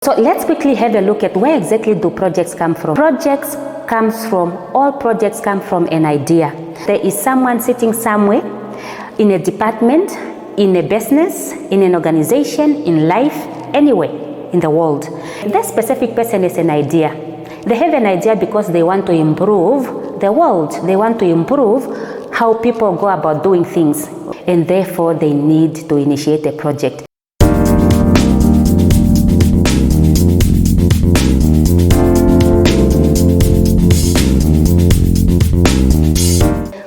So let's quickly have a look at where exactly do projects come from. All projects come from an idea. There is someone sitting somewhere in a department, in a business, in an organization, in life, anywhere in the world. That specific person is an idea. They have an idea because they want to improve the world. They want to improve how people go about doing things, and therefore they need to initiate a project.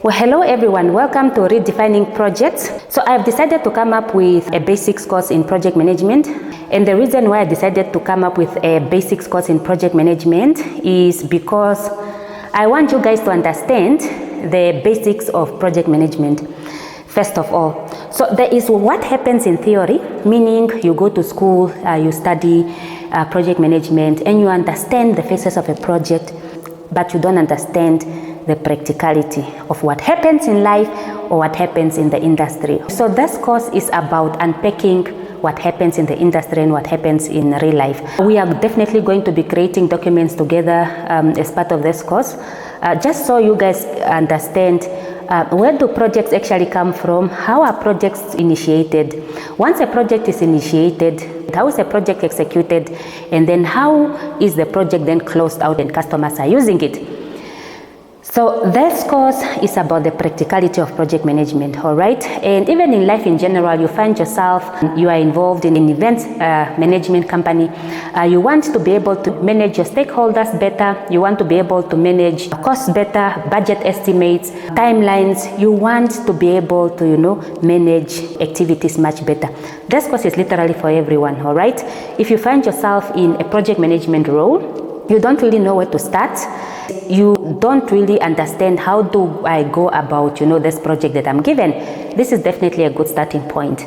Well, hello everyone, welcome to Redefining Projects. So I've decided to come up with a basics course in project management. And the reason why I decided to come up with a basics course in project management is because I want you guys to understand the basics of project management, first of all. So there is what happens in theory, meaning you go to school, you study project management, and you understand the phases of a project, but you don't understand the practicality of what happens in life or what happens in the industry. So this course is about unpacking what happens in the industry and what happens in real life. We are definitely going to be creating documents together as part of this course, just so you guys understand where do projects actually come from, how are projects initiated, once a project is initiated, how is a project executed, and then how is the project then closed out and customers are using it. So this course is about the practicality of project management, all right? And even in life in general, you find yourself, you are involved in an events management company. You want to be able to manage your stakeholders better. You want to be able to manage costs better, budget estimates, timelines. You want to be able to, manage activities much better. This course is literally for everyone, all right? If you find yourself in a project management role, you don't really know where to start. You don't really understand how do I go about, this project that I'm given. This is definitely a good starting point.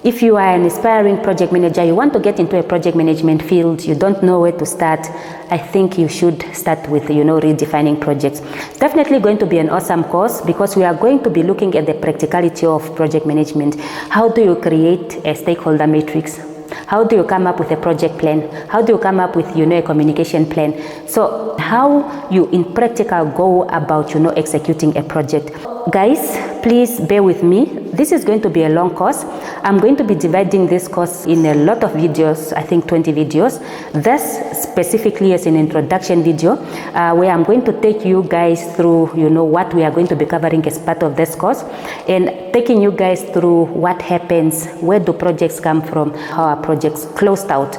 If you are an aspiring project manager, you want to get into a project management field, you don't know where to start, I think you should start with, redefining projects. It's definitely going to be an awesome course because we are going to be looking at the practicality of project management. How do you create a stakeholder matrix? How do you come up with a project plan? How do you come up with, a communication plan? So how you in practical go about, executing a project. Guys, please bear with me. This is going to be a long course. I'm going to be dividing this course in a lot of videos, I think 20 videos. This specifically is an introduction video where I'm going to take you guys through, what we are going to be covering as part of this course and taking you guys through what happens, where do projects come from, how are projects closed out.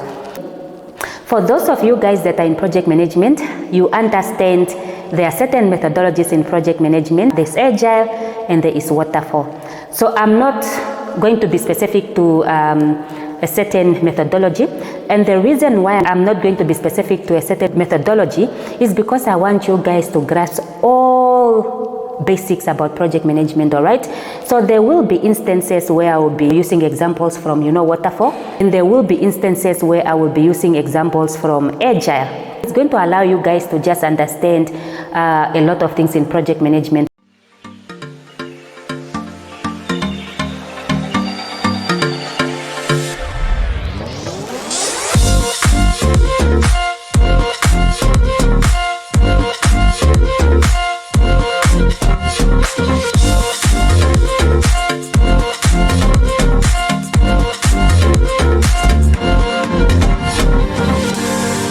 For those of you guys that are in project management, you understand there are certain methodologies in project management. There's agile and there is waterfall. So I'm not going to be specific to a certain methodology, and the reason why I'm not going to be specific to a certain methodology is because I want you guys to grasp all basics about project management, all right? So there will be instances where I will be using examples from, waterfall, and there will be instances where I will be using examples from agile. It's going to allow you guys to just understand a lot of things in project management.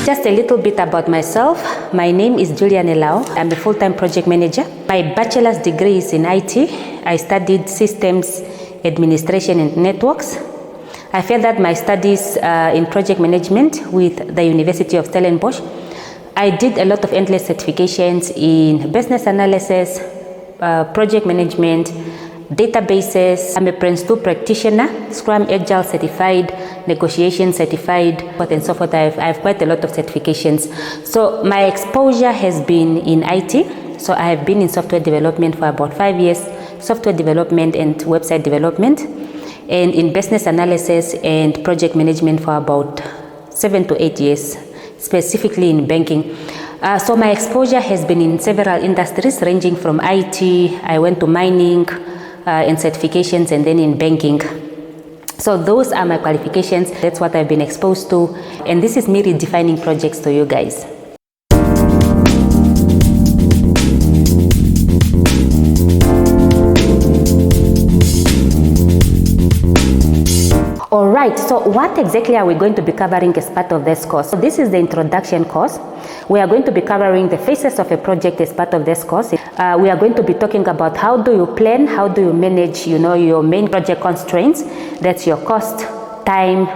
Just a little bit about myself. My name is Julian Elao. I'm a full-time project manager. My bachelor's degree is in IT. I studied systems administration and networks. I furthered my studies in project management with the University of Stellenbosch. I did a lot of endless certifications in business analysis, project management, databases. I'm a Prince 2 practitioner, Scrum Agile certified, negotiation certified, and so forth. I have quite a lot of certifications. So my exposure has been in IT. So I have been in software development for about 5 years, software development and website development, and in business analysis and project management for about 7 to 8 years, specifically in banking. So my exposure has been in several industries ranging from IT, I went to mining and certifications, and then in banking. So those are my qualifications. That's what I've been exposed to. And this is me redefining projects to you guys. Alright, so what exactly are we going to be covering as part of this course? So this is the introduction course. We are going to be covering the phases of a project as part of this course. We are going to be talking about how do you plan, how do you manage, your main project constraints. That's your cost, time,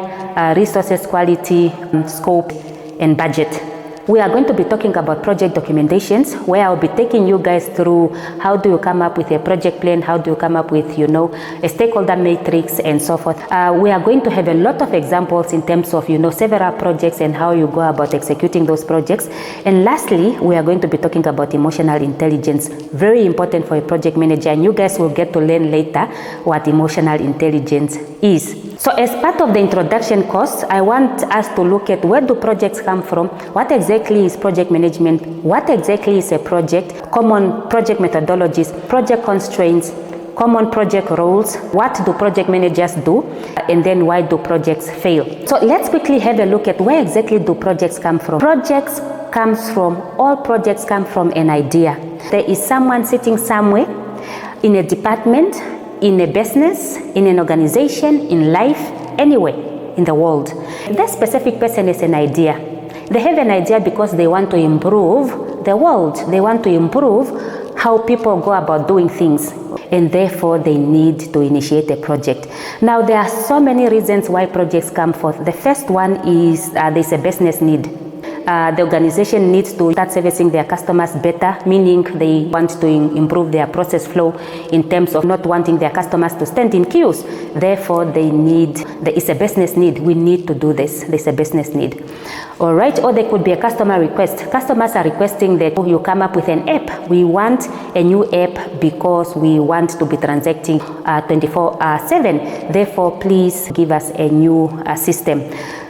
resources, quality, scope, and budget. We are going to be talking about project documentations, where I'll be taking you guys through how do you come up with a project plan, how do you come up with, a stakeholder matrix and so forth. We are going to have a lot of examples in terms of, several projects and how you go about executing those projects. And lastly, we are going to be talking about emotional intelligence, very important for a project manager. And you guys will get to learn later what emotional intelligence is. So as part of the introduction course, I want us to look at where do projects come from, what exactly is project management, what exactly is a project, common project methodologies, project constraints, common project roles, what do project managers do, and then why do projects fail. So let's quickly have a look at where exactly do projects come from. All projects come from an idea. There is someone sitting somewhere in a department, in a business, in an organization, in life, anywhere in the world. That specific person is an idea. They have an idea because they want to improve the world. They want to improve how people go about doing things. And therefore, they need to initiate a project. Now, there are so many reasons why projects come forth. The first one is there's a business need. The organization needs to start servicing their customers better, meaning they want to improve their process flow in terms of not wanting their customers to stand in queues. Therefore, there is a business need. We need to do this. There's a business need. All right, or there could be a customer request. Customers are requesting that you come up with an app. We want a new app because we want to be transacting 24/7. Therefore, please give us a new system.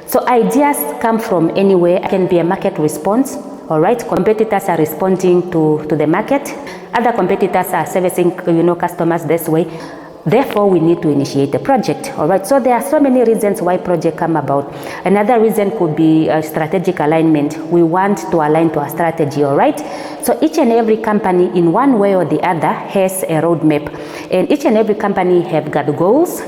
So ideas come from anywhere. It can be a market response. All right, competitors are responding to the market. Other competitors are servicing, customers this way. Therefore, we need to initiate a project. All right, so there are so many reasons why projects come about. Another reason could be strategic alignment. We want to align to a strategy. All right, so each and every company in one way or the other has a roadmap, and each and every company have got goals,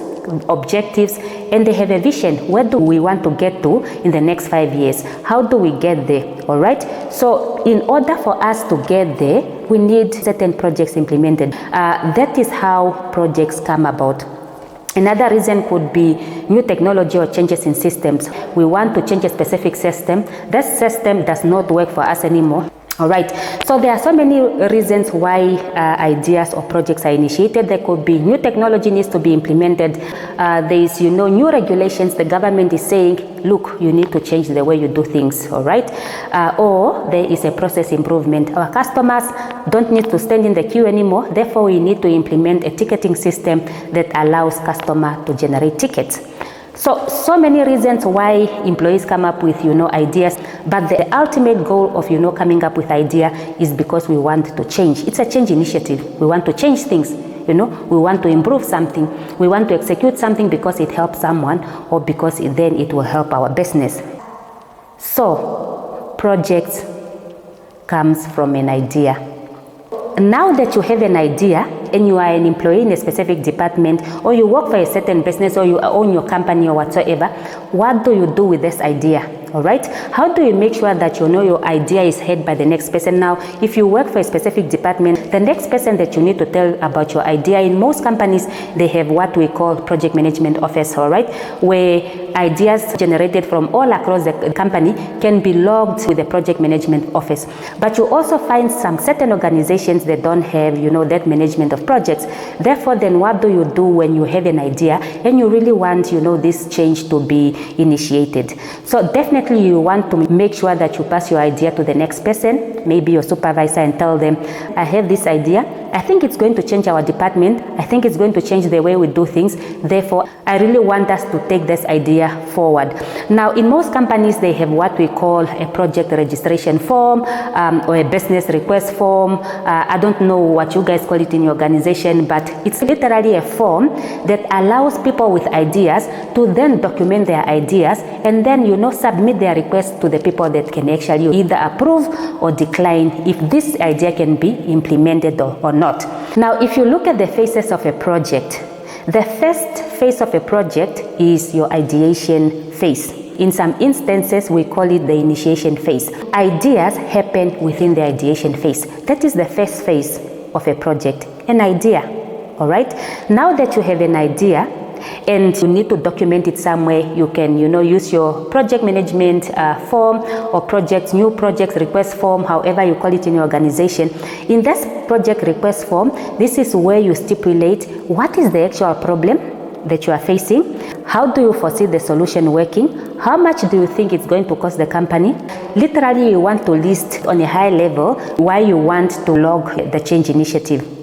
objectives, and they have a vision. Where do we want to get to in the next 5 years? How do we get there? All right, so in order for us to get there, we need certain projects implemented. That is how projects come about. Another reason could be new technology or changes in systems. We want to change a specific system. That system does not work for us anymore. All right, so there are so many reasons why ideas or projects are initiated. There could be new technology needs to be implemented. There is, new regulations. The government is saying, look, you need to change the way you do things. All right, or there is a process improvement. Our customers don't need to stand in the queue anymore. Therefore, we need to implement a ticketing system that allows customer to generate tickets. So many reasons why employees come up with, ideas, but the ultimate goal of, coming up with idea is because we want to change. It's a change initiative. We want to change things, we want to improve something. We want to execute something because it helps someone or because then it will help our business. So, projects comes from an idea. Now that you have an idea and you are an employee in a specific department, or you work for a certain business, or you own your company or whatsoever, what do you do with this idea? All right, how do you make sure that your idea is heard by the next person? Now, if you work for a specific department, the next person that you need to tell about your idea, in most companies, they have what we call project management office, all right, where ideas generated from all across the company can be logged with the project management office. But you also find some certain organizations that don't have, that management of projects. Therefore, then what do you do when you have an idea and you really want, this change to be initiated? So definitely you want to make sure that you pass your idea to the next person, maybe your supervisor, and tell them, I have this idea. I think it's going to change our department. I think it's going to change the way we do things. Therefore, I really want us to take this idea forward. Now, in most companies, they have what we call a project registration form or a business request form. I don't know what you guys call it in your organization, but it's literally a form that allows people with ideas to then document their ideas and then, submit their requests to the people that can actually either approve or decline if this idea can be implemented or not. Now, if you look at the phases of a project, the first phase of a project is your ideation phase. In some instances, we call it the initiation phase. Ideas happen within the ideation phase. That is the first phase of a project, an idea. All right? Now that you have an idea, and you need to document it somewhere, you can, use your project management form or new project request form, however you call it in your organization. In this project request form, this is where you stipulate what is the actual problem that you are facing, how do you foresee the solution working, how much do you think it's going to cost the company. Literally, you want to list on a high level why you want to log the change initiative.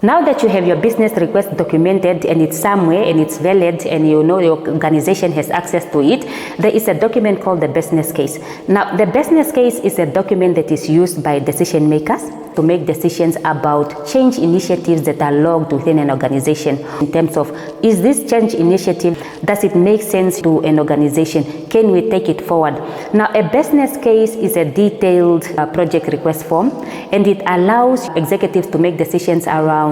Now that you have your business request documented and it's somewhere and it's valid and your organization has access to it, there is a document called the business case. Now, the business case is a document that is used by decision makers to make decisions about change initiatives that are logged within an organization in terms of, is this change initiative, does it make sense to an organization? Can we take it forward? Now, a business case is a detailed project request form, and it allows executives to make decisions around,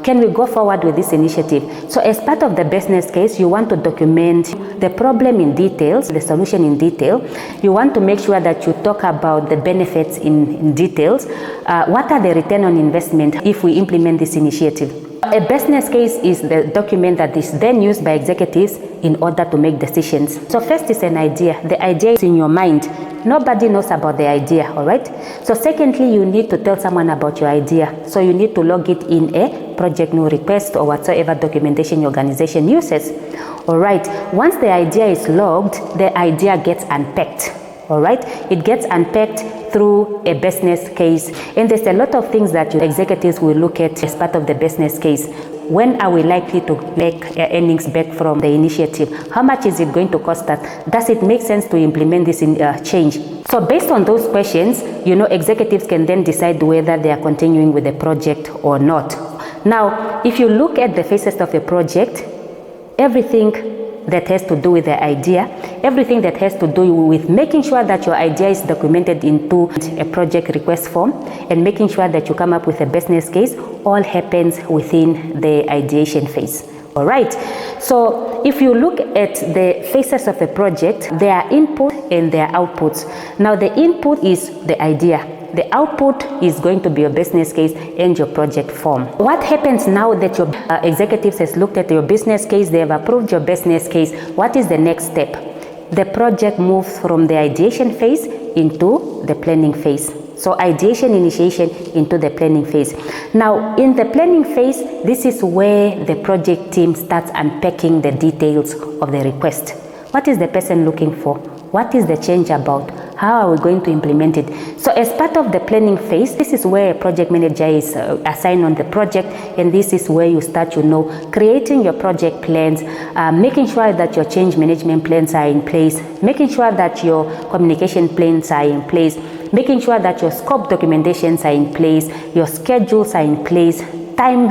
can we go forward with this initiative? So as part of the business case, you want to document the problem in details, the solution in detail. You want to make sure that you talk about the benefits in details. What are the return on investment if we implement this initiative? A business case is the document that is then used by executives in order to make decisions. So first is an idea. The idea is in your mind. Nobody knows about the idea, all right? So secondly, you need to tell someone about your idea. So you need to log it in a project new request or whatsoever documentation your organization uses. All right, once the idea is logged, the idea gets unpacked. All right, it gets unpacked through a business case. And there's a lot of things that your executives will look at as part of the business case. When are we likely to make earnings back from the initiative? How much is it going to cost us? Does it make sense to implement this change? So based on those questions, executives can then decide whether they are continuing with the project or not. Now, if you look at the phases of a project, everything that has to do with the idea, everything that has to do with making sure that your idea is documented into a project request form and making sure that you come up with a business case, all happens within the ideation phase. All right, so if you look at the phases of a project, there are input and there are outputs. Now the input is the idea. The output is going to be your business case and your project form. What happens now that your executives has looked at your business case, they have approved your business case, what is the next step? The project moves from the ideation phase into the planning phase. So ideation, initiation into the planning phase. Now in the planning phase, this is where the project team starts unpacking the details of the request. What is the person looking for? What is the change about? How are we going to implement it? So as part of the planning phase, this is where a project manager is assigned on the project, and this is where you start, creating your project plans, making sure that your change management plans are in place, making sure that your communication plans are in place, making sure that your scope documentations are in place, your schedules are in place. Time,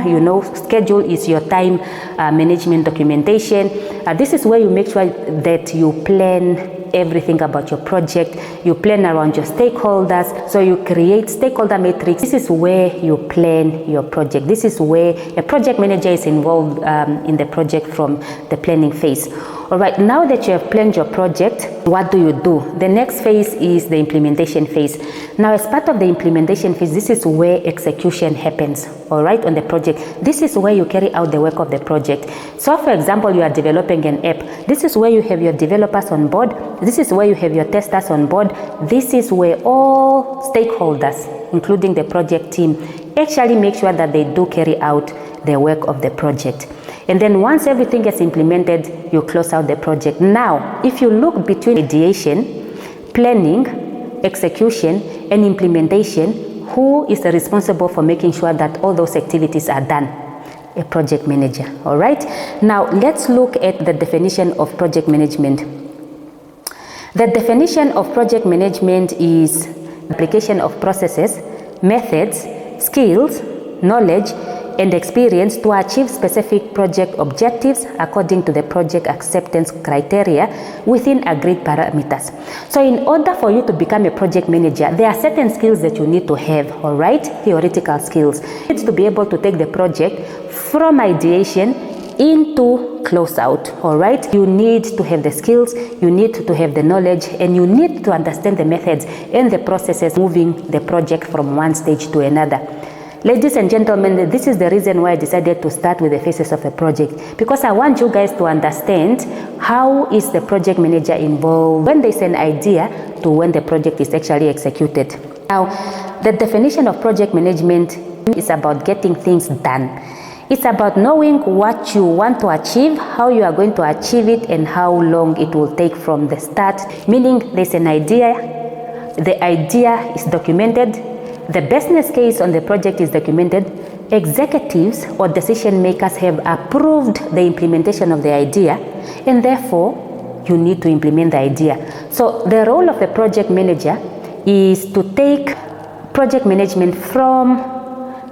schedule is your time management documentation. This is where you make sure that you plan everything about your project. You plan around your stakeholders. So you create stakeholder matrix. This is where you plan your project. This is where a project manager is involved in the project from the planning phase. All right, now that you have planned your project, what do you do? The next phase is the implementation phase. Now, as part of the implementation phase, this is where execution happens, all right, on the project. This is where you carry out the work of the project. So, for example, you are developing an app. This is where you have your developers on board. This is where you have your testers on board. This is where all stakeholders, including the project team, actually make sure that they do carry out the work of the project. And then once everything gets implemented, you close out the project. Now, if you look between ideation, planning, execution, and implementation, Who is responsible for making sure that all those activities are done? A project manager. All right. Now let's look at the definition of project management. The definition of project management is application of processes, methods, skills, knowledge, and experience to achieve specific project objectives according to the project acceptance criteria within agreed parameters. So in order for you to become a project manager, there are certain skills that you need to have, all right? Theoretical skills. You need to be able to take the project from ideation into close out, all right? You need to have the skills, you need to have the knowledge, and you need to understand the methods and the processes moving the project from one stage to another. Ladies and gentlemen, this is the reason why I decided to start with the phases of a project, because I want you guys to understand how is the project manager involved when there's an idea to when the project is actually executed. Now, the definition of project management is about getting things done. It's about knowing what you want to achieve, how you are going to achieve it, and how long it will take from the start. Meaning there's an idea, the idea is documented, the business case on the project is documented, executives or decision makers have approved the implementation of the idea, and therefore you need to implement the idea. So the role of a project manager is to take project management from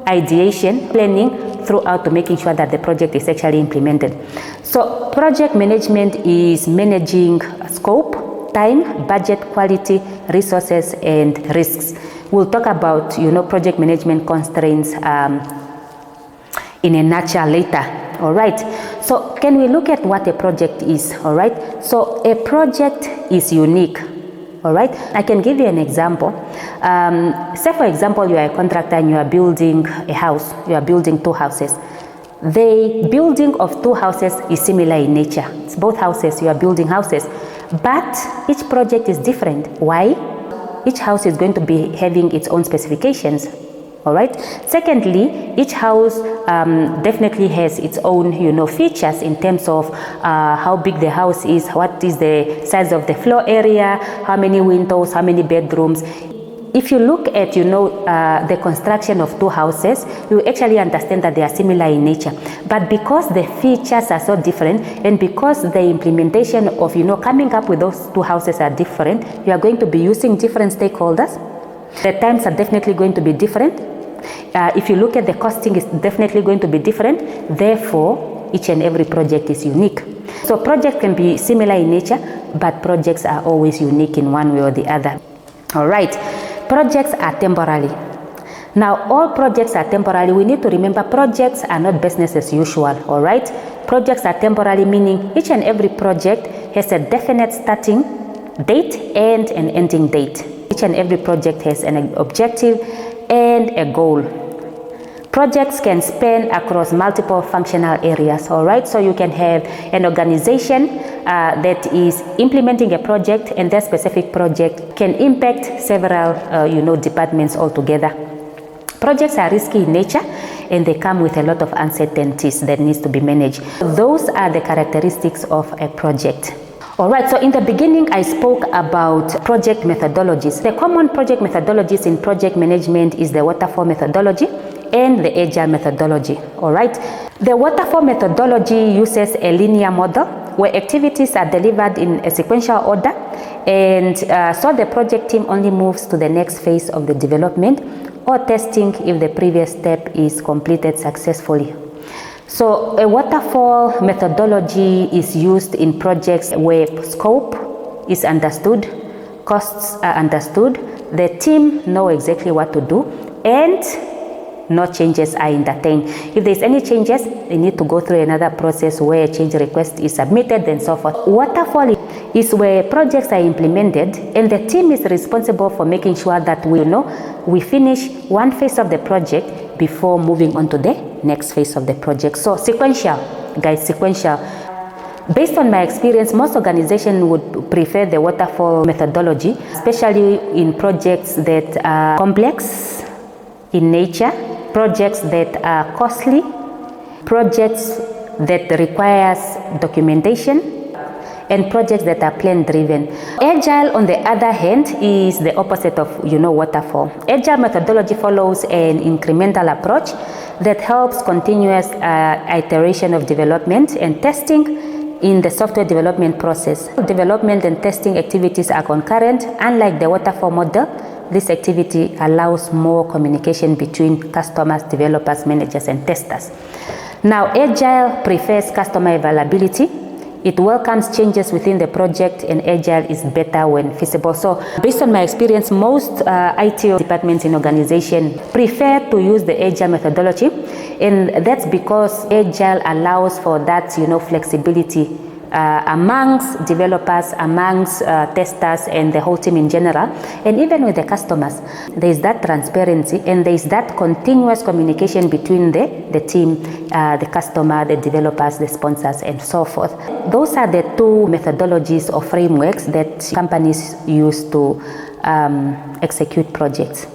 ideation, planning, throughout to making sure that the project is actually implemented. So project management is managing scope, time, budget, quality, resources, and risks. We'll talk about, project management constraints in a nutshell later. All right. So can we look at what a project is? All right. So a project is unique. All right. I can give you an example. Say for example, you are a contractor and you are building a house. You are building two houses. The building of two houses is similar in nature. It's both houses. You are building houses, but each project is different. Why? Each house is going to be having its own specifications. All right. Secondly, each house definitely has its own, features in terms of how big the house is, what is the size of the floor area, how many windows, how many bedrooms. If you look at, the construction of two houses, you actually understand that they are similar in nature. But because the features are so different, and because the implementation of, coming up with those two houses are different, you are going to be using different stakeholders. The times are definitely going to be different. If you look at the costing, is definitely going to be different. Therefore, each and every project is unique. So projects can be similar in nature, but projects are always unique in one way or the other. All right. Projects are temporary. Now, all projects are temporary. We need to remember projects are not business as usual, all right? Projects are temporary, meaning each and every project has a definite starting date and an ending date. Each and every project has an objective and a goal. Projects can span across multiple functional areas, all right? So you can have an organization that is implementing a project, and that specific project can impact several, departments altogether. Projects are risky in nature, and they come with a lot of uncertainties that needs to be managed. Those are the characteristics of a project. All right, so in the beginning, I spoke about project methodologies. The common project methodologies in project management is the waterfall methodology and the agile methodology. All right, the waterfall methodology uses a linear model where activities are delivered in a sequential order, and so the project team only moves to the next phase of the development or testing if the previous step is completed successfully. So a waterfall methodology is used in projects where scope is understood, costs are understood, the team know exactly what to do, and no changes are entertained. If there's any changes, they need to go through another process where a change request is submitted and so forth. Waterfall is where projects are implemented and the team is responsible for making sure that we finish one phase of the project before moving on to the next phase of the project. So sequential, guys, sequential. Based on my experience, most organizations would prefer the waterfall methodology, especially in projects that are complex in nature, projects that are costly, projects that requires documentation, and projects that are plan-driven. Agile, on the other hand, is the opposite of, waterfall. Agile methodology follows an incremental approach that helps continuous iteration of development and testing in the software development process. Development and testing activities are concurrent. Unlike the waterfall model, this activity allows more communication between customers, developers, managers, and testers. Now, Agile prefers customer availability. It welcomes changes within the project, and Agile is better when feasible. So, based on my experience, most IT departments in organization prefer to use the Agile methodology, and that's because Agile allows for that, flexibility amongst developers, amongst testers, and the whole team in general, and even with the customers. There is that transparency, and there is that continuous communication between the team, the customer, the developers, the sponsors, and so forth. Those are the two methodologies or frameworks that companies use to execute projects.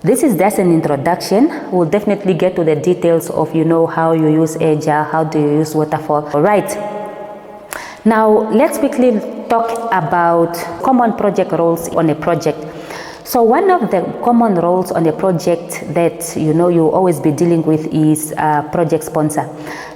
This is just an introduction. We'll definitely get to the details of, how you use Agile, how do you use waterfall. All right. Now, let's quickly talk about common project roles on a project. So one of the common roles on a project that you always be dealing with is project sponsor.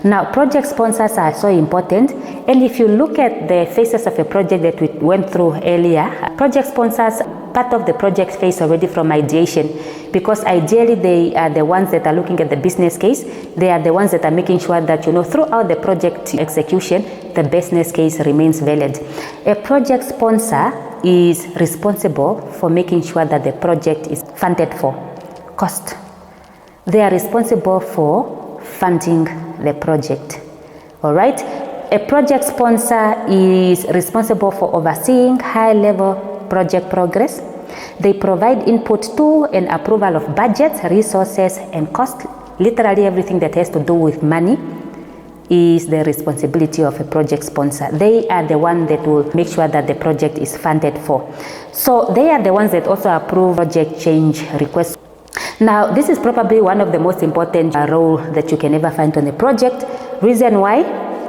Now, project sponsors are so important, and if you look at the phases of a project that we went through earlier, project sponsors part of the project phase already from ideation, because ideally they are the ones that are looking at the business case. They are the ones that are making sure that throughout the project execution, the business case remains valid. A project sponsor is responsible for making sure that the project is funded for cost. They are responsible for funding the project. All right. A project sponsor is responsible for overseeing high-level project progress. They provide input to and approval of budgets, resources, and cost. Literally everything that has to do with money is the responsibility of a project sponsor. They are the ones that will make sure that the project is funded for. So they are the ones that also approve project change requests. Now, this is probably one of the most important roles that you can ever find on a project. Reason why?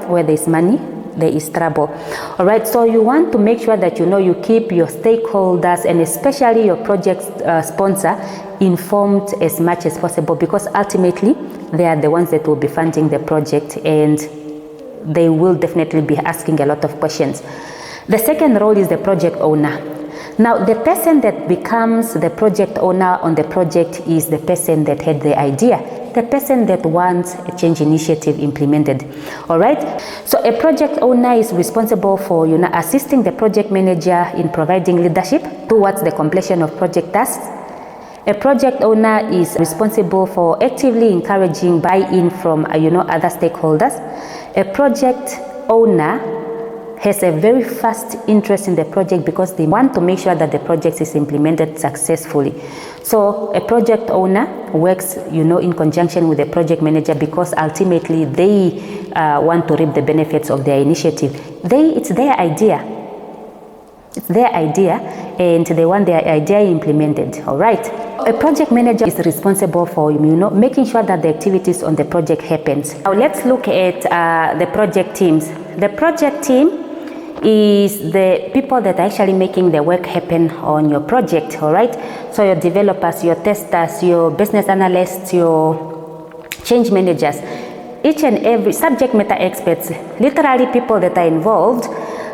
Where there is money, there is trouble. All right, so you want to make sure that you keep your stakeholders and especially your project sponsor informed as much as possible, because ultimately they are the ones that will be funding the project and they will definitely be asking a lot of questions. The second role is the project owner. Now, the person that becomes the project owner on the project is the person that had the idea, the person that wants a change initiative implemented. All right. So a project owner is responsible for assisting the project manager in providing leadership towards the completion of project tasks. A project owner is responsible for actively encouraging buy-in from other stakeholders. A project owner has a very fast interest in the project because they want to make sure that the project is implemented successfully. So a project owner works, in conjunction with the project manager, because ultimately they want to reap the benefits of their initiative. It's their idea. It's their idea, and they want their idea implemented. All right. A project manager is responsible for, making sure that the activities on the project happens. Now let's look at the project teams. The project team is the people that are actually making the work happen on your project. All right. So your developers, your testers, your business analysts, your change managers, each and every subject matter experts, literally people that are involved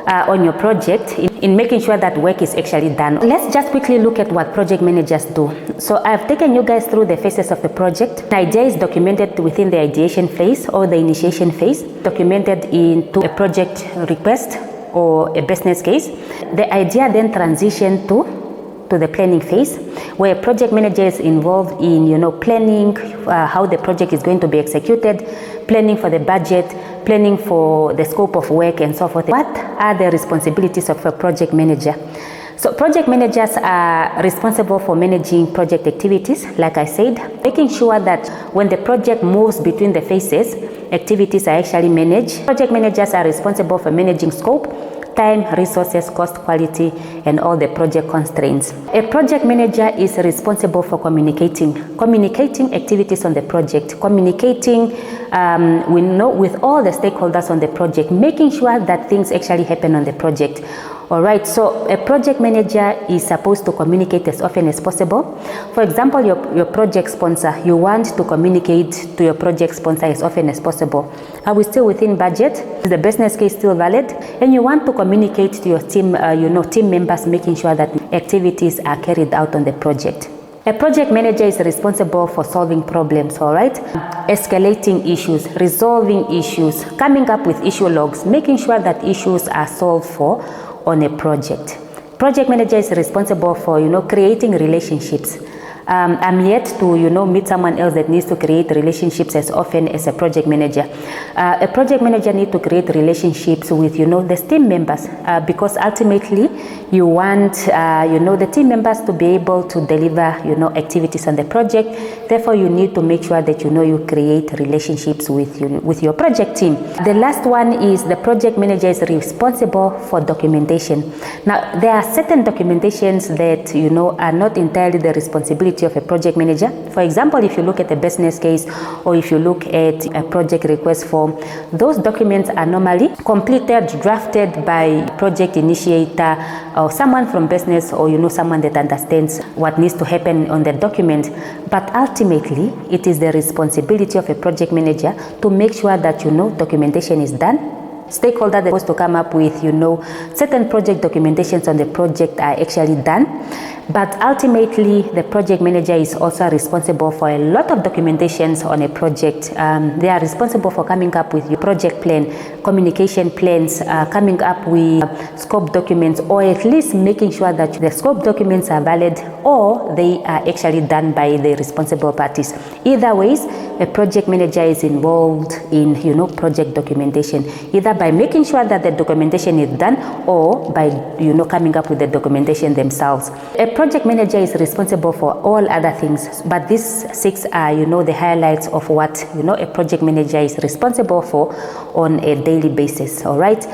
on your project in making sure that work is actually done. Let's just quickly look at what project managers do. So I've taken you guys through the phases of the project. The idea is documented within the ideation phase or the initiation phase, documented into a project request or a business case. The idea then transitions to the planning phase, where a project manager is involved in planning how the project is going to be executed, planning for the budget, planning for the scope of work, and so forth. What are the responsibilities of a project manager? So project managers are responsible for managing project activities, like I said, making sure that when the project moves between the phases, activities are actually managed. Project managers are responsible for managing scope, time, resources, cost, quality, and all the project constraints. A project manager is responsible for communicating activities on the project, communicating with all the stakeholders on the project, making sure that things actually happen on the project. All right, so a project manager is supposed to communicate as often as possible. For example, your project sponsor, you want to communicate to your project sponsor as often as possible. Are we still within budget? Is the business case still valid? And you want to communicate to your team, team members, making sure that activities are carried out on the project. A project manager is responsible for solving problems, all right? Escalating issues, resolving issues, coming up with issue logs, making sure that issues are solved for on a project. Project manager is responsible for, creating relationships. I'm yet to, meet someone else that needs to create relationships as often as a project manager. A project manager needs to create relationships with, the team members because ultimately you want, the team members to be able to deliver, activities on the project. Therefore, you need to make sure that, you create relationships with your project team. The last one is the project manager is responsible for documentation. Now, there are certain documentations that, are not entirely the responsibility of a project manager. For example, if you look at a business case or if you look at a project request form, those documents are normally completed, drafted by project initiator or someone from business or someone that understands what needs to happen on the document. But ultimately, it is the responsibility of a project manager to make sure that documentation is done. Stakeholders are supposed to come up with, certain project documentations on the project are actually done. But ultimately, the project manager is also responsible for a lot of documentations on a project. They are responsible for coming up with your project plan, communication plans, coming up with scope documents, or at least making sure that the scope documents are valid or they are actually done by the responsible parties. Either ways, a project manager is involved in, project documentation, either by making sure that the documentation is done or by, coming up with the documentation themselves. A project manager is responsible for all other things, but these 6 are, the highlights of what, a project manager is responsible for on a daily basis, all right?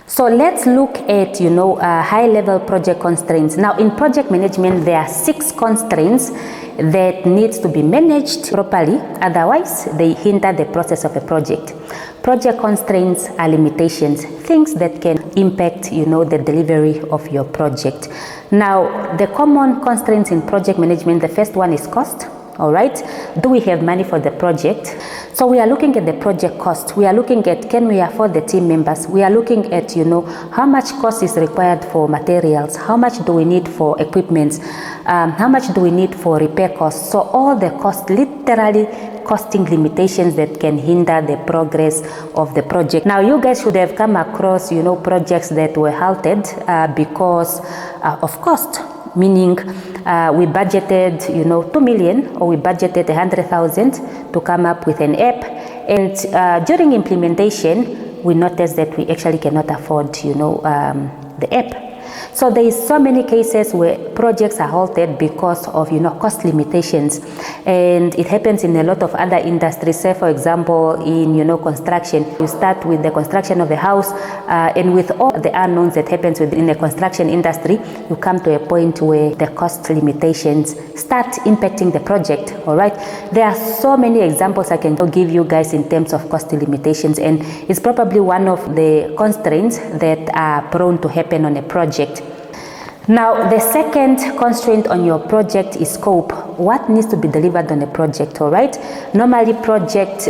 So let's look at, high-level project constraints. Now, in project management, there are 6 constraints that needs to be managed properly, otherwise they hinder the process of a project. Project constraints are limitations, things that can impact, the delivery of your project. Now, the common constraints in project management, the first one is cost. All right, do we have money for the project? So we are looking at the project cost. We are looking at, can we afford the team members? We are looking at, how much cost is required for materials? How much do we need for equipment? How much do we need for repair costs? So all the cost, literally costing limitations that can hinder the progress of the project. Now, you guys should have come across, projects that were halted because of cost. Meaning we budgeted 2 million or we budgeted 100,000 to come up with an app, and during implementation we noticed that we actually cannot afford the app. So there is so many cases where projects are halted because of cost limitations, and it happens in a lot of other industries. Say for example in construction, you start with the construction of a house, and with all the unknowns that happens within the construction industry, you come to a point where the cost limitations start impacting the project. All right, there are so many examples I can give you guys in terms of cost limitations, and it's probably one of the constraints that are prone to happen on a project. Now, the second constraint on your project is scope. What needs to be delivered on a project, all right? Normally, project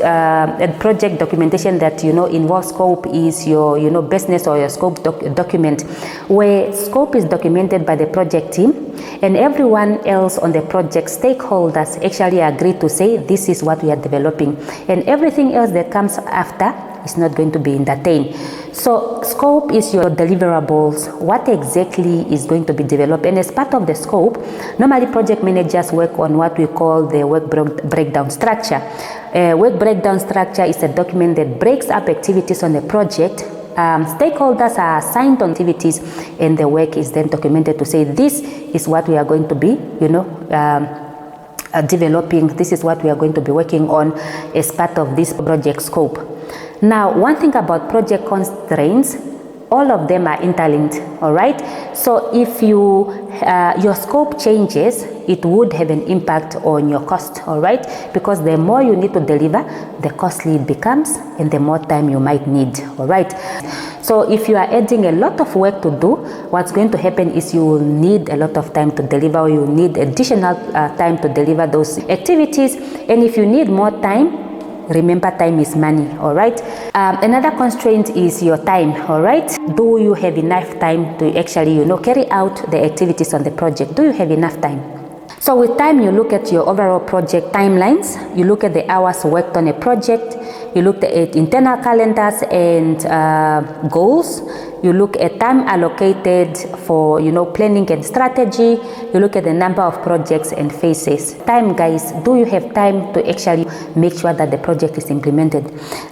documentation that, involves scope is your business or your scope document, where scope is documented by the project team, and everyone else on the project, stakeholders, actually agree to say, this is what we are developing, and everything else that comes after is not going to be entertained. So scope is your deliverables, what exactly is going to be developed, and as part of the scope, normally project managers work on what we call the work breakdown structure. Work breakdown structure is a document that breaks up activities on the project. Stakeholders are assigned on activities, and the work is then documented to say, this is what we are going to be, developing, this is what we are going to be working on as part of this project scope. Now, one thing about project constraints, all of them are interlinked, all right? So if your scope changes, it would have an impact on your cost, all right? Because the more you need to deliver, the costly it becomes and the more time you might need, all right? So if you are adding a lot of work to do, what's going to happen is you will need a lot of time to deliver, or you need additional time to deliver those activities. And if you need more time, remember, time is money, all right? Another constraint is your time, all right? Do you have enough time to actually, carry out the activities on the project? Do you have enough time? So with time, you look at your overall project timelines, you look at the hours worked on a project, you look at internal calendars and goals, you look at time allocated for, planning and strategy, you look at the number of projects and phases. Time, guys, do you have time to actually make sure that the project is implemented?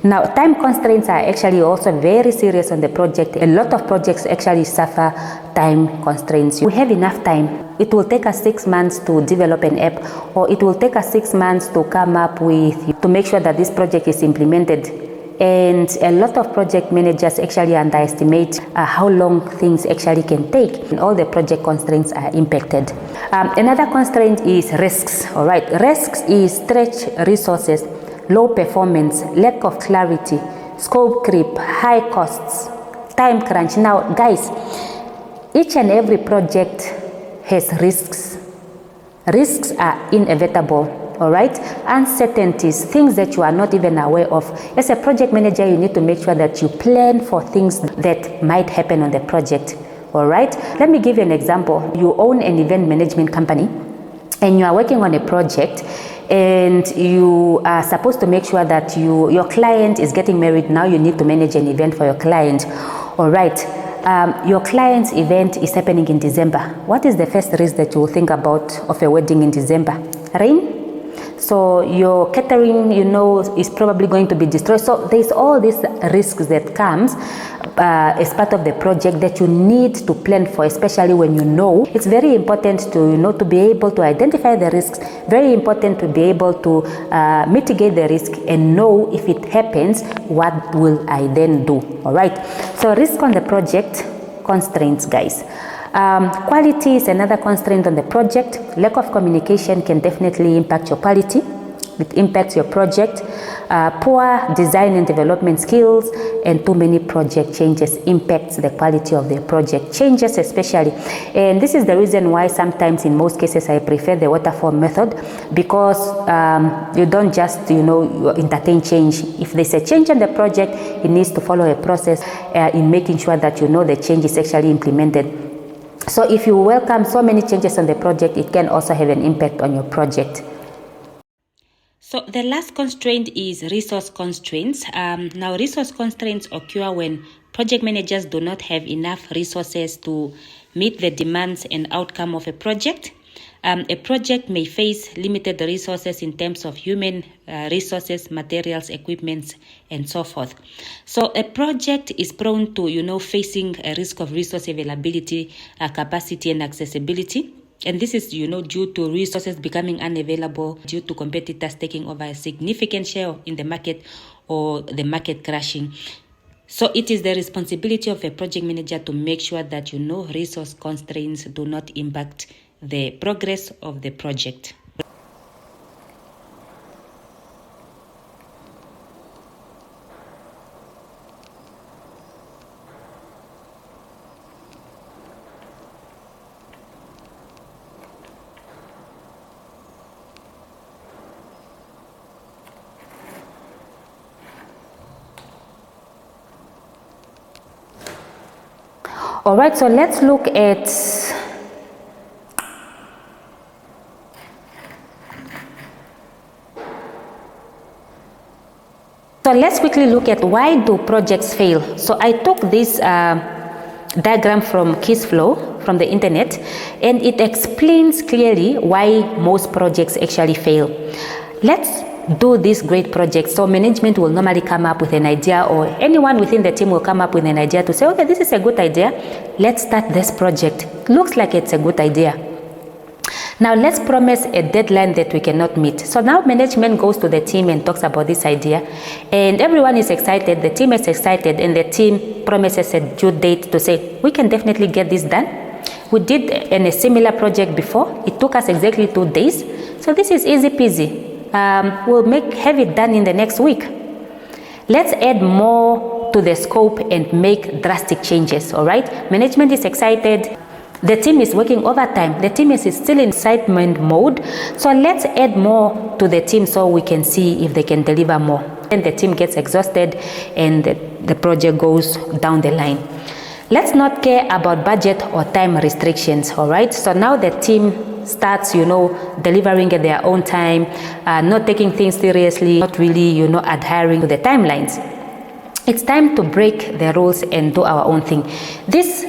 Now, time constraints are actually also very serious on the project. A lot of projects actually suffer time constraints. We have enough time. It will take us 6 months to develop an app, or it will take us 6 months to come up with, to make sure that this project is implemented. And a lot of project managers actually underestimate how long things actually can take, and all the project constraints are impacted. Another constraint is risks, all right? Risks is stretched resources, low performance, lack of clarity, scope creep, high costs, time crunch. Now, guys, each and every project has risks. Risks are inevitable, all right? Uncertainties, things that you are not even aware of. As a project manager, you need to make sure that you plan for things that might happen on the project, all right? Let me give you an example. You own an event management company and you are working on a project, and you are supposed to make sure that your client is getting married. Now you need to manage an event for your client, all right? Your client's event is happening in December. What is the first risk that you will think about of a wedding in December? Rain? So your catering, is probably going to be destroyed. So there's all these risks that comes as part of the project that you need to plan for, especially when you know. It's very important to, to be able to identify the risks, very important to be able to mitigate the risk and know if it happens, what will I then do, all right? So risk on the project, constraints, guys. Quality is another constraint on the project. Lack of communication can definitely impact your quality. It impacts your project. Poor design and development skills and too many project changes impacts the quality of the project changes, especially. And this is the reason why sometimes, in most cases, I prefer the waterfall method, because you don't just, entertain change. If there's a change in the project, it needs to follow a process in making sure that the change is actually implemented. So if you welcome so many changes on the project, it can also have an impact on your project. So the last constraint is resource constraints. Now, resource constraints occur when project managers do not have enough resources to meet the demands and outcome of a project. A project may face limited resources in terms of human resources, materials, equipment, and so forth. So a project is prone to, facing a risk of resource availability, capacity, and accessibility. And this is, due to resources becoming unavailable due to competitors taking over a significant share in the market or the market crashing. So it is the responsibility of a project manager to make sure that, resource constraints do not impact the progress of the project. All right, so let's look at let's quickly look at why do projects fail. So I took this diagram from KissFlow from the internet, and it explains clearly why most projects actually fail. Let's do this great project. So management will normally come up with an idea, or anyone within the team will come up with an idea to say, okay, this is a good idea. Let's start this project. Looks like it's a good idea. Now let's promise a deadline that we cannot meet. So now management goes to the team and talks about this idea, and everyone is excited, the team is excited, and the team promises a due date to say, we can definitely get this done. We did in a similar project before. It took us exactly 2 days. So this is easy peasy. We'll have it done in the next week. Let's add more to the scope and make drastic changes, all right? Management is excited. The team is working overtime. The team is still in excitement mode. So let's add more to the team so we can see if they can deliver more. And the team gets exhausted and the project goes down the line. Let's not care about budget or time restrictions, all right? So now the team starts, delivering at their own time, not taking things seriously, not really, adhering to the timelines. It's time to break the rules and do our own thing. This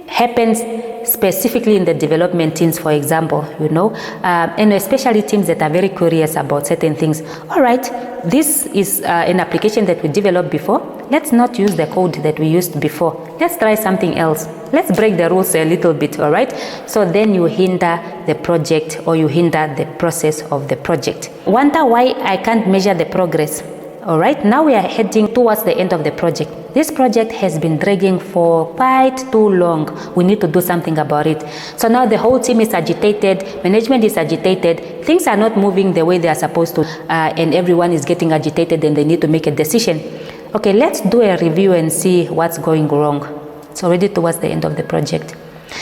happens specifically in the development teams, for example, and especially teams that are very curious about certain things. All right, this is an application that we developed before. Let's not use the code that we used before. Let's try something else. Let's break the rules a little bit, all right? So then you hinder the project or you hinder the process of the project. Wonder why I can't measure the progress. All right, now we are heading towards the end of the project. This project has been dragging for quite too long. We need to do something about it. So now the whole team is agitated, management is agitated, things are not moving the way they are supposed to, and everyone is getting agitated and they need to make a decision. Okay, let's do a review and see what's going wrong. It's already towards the end of the project.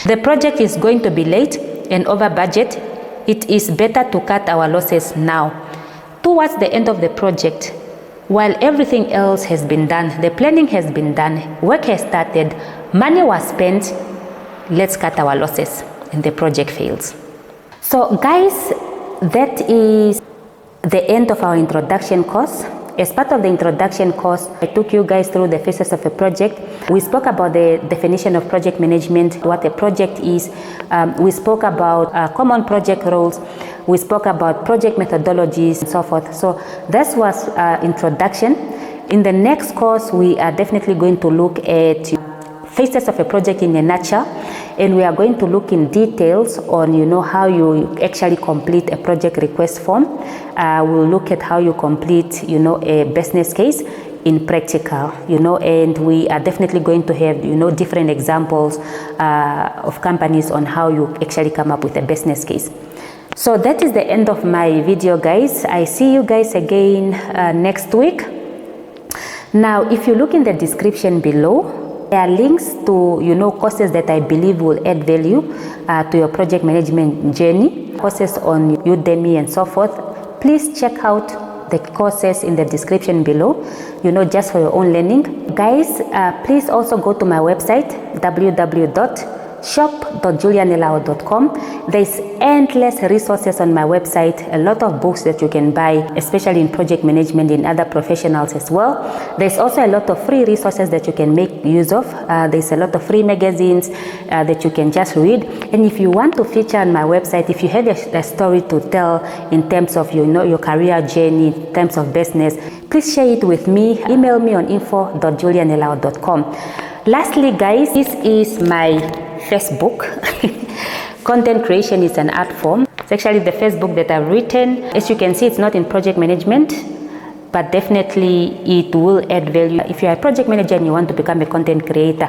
The project is going to be late and over budget. It is better to cut our losses now. Towards the end of the project, while everything else has been done, the planning has been done, work has started, money was spent, let's cut our losses, and the project fails. So guys, that is the end of our introduction course. As part of the introduction course, I took you guys through the phases of a project. We spoke about the definition of project management, what a project is. We spoke about common project roles. We spoke about project methodologies and so forth. So this was introduction. In the next course, we are definitely going to look at phases of a project in a nutshell, and we are going to look in details on how you actually complete a project request form. We'll look at how you complete a business case in practical, and we are definitely going to have different examples of companies on how you actually come up with a business case. So that is the end of my video, guys. I see you guys again next week. Now if you look in the description below, there are links to courses that I believe will add value to your project management journey, courses on Udemy and so forth. Please check out the courses in the description below, just for your own learning. Guys, please also go to my website, www.shop.julianelao.com. There's endless resources on my website, a lot of books that you can buy, especially in project management, in other professionals as well. There's also a lot of free resources that you can make use of. There's a lot of free magazines that you can just read. And if you want to feature on my website, if you have a story to tell in terms of your career journey, in terms of business, please share it with me. Email me on info.julianelao.com. Lastly, guys, this is my Facebook. Content creation is an art form. It's actually the Facebook that I've written. As you can see, it's not in project management, but definitely it will add value. If you're a project manager and you want to become a content creator,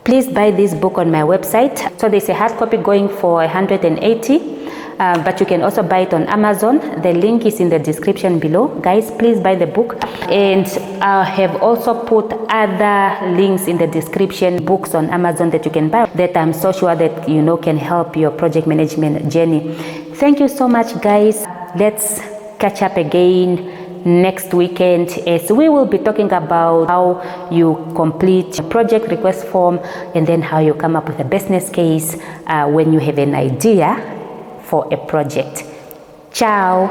please buy this book on my website. So there's a hard copy going for 180. But you can also buy it on Amazon. The link is in the description below. Guys, please buy the book. And I have also put other links in the description, books on Amazon that you can buy, that I'm so sure that can help your project management journey. Thank you so much, guys. Let's catch up again next weekend, as we will be talking about how you complete a project request form and then how you come up with a business case when you have an idea for a project. Ciao.